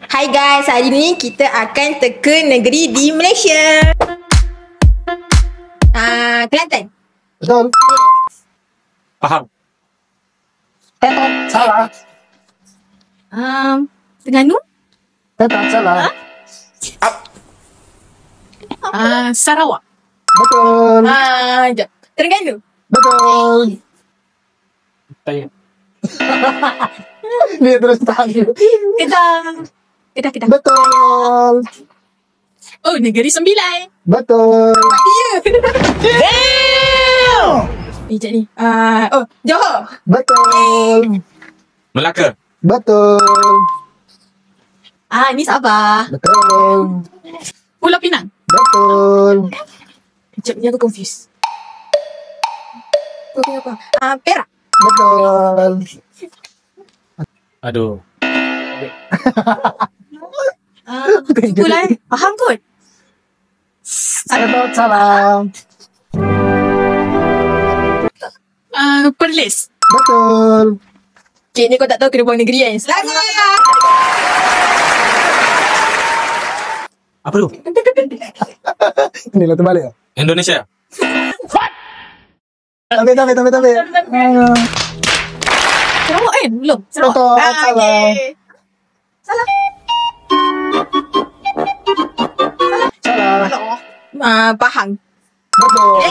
Hai guys, hari ni kita akan teka negeri di Malaysia. Kelantan. Betul. Faham. Betul. Salah. Terengganu. Betul. Salah. Sarawak. Betul. Jom. Terengganu. Betul. Tanya. Dia terus tanya. Kedah. Betul. Oh, Negeri Sembilan. Betul. Sekejap ni. Johor. Betul. Melaka. Betul. Ni Sabah. Betul. Pulau Pinang. Betul. Sekejap ni aku confused. Perak. Betul. Aduh. Itulah faham kot. Betul. Salah. Perlis. Betul. Okay, ni kau tak tahu kena buang negeri kan? Selangor. Apa tu? Ni lah terbalik. Indonesia. Tapi. Sarawak kan? Belum. Betul. Salah. Salah. Salah. Pahang. Betul.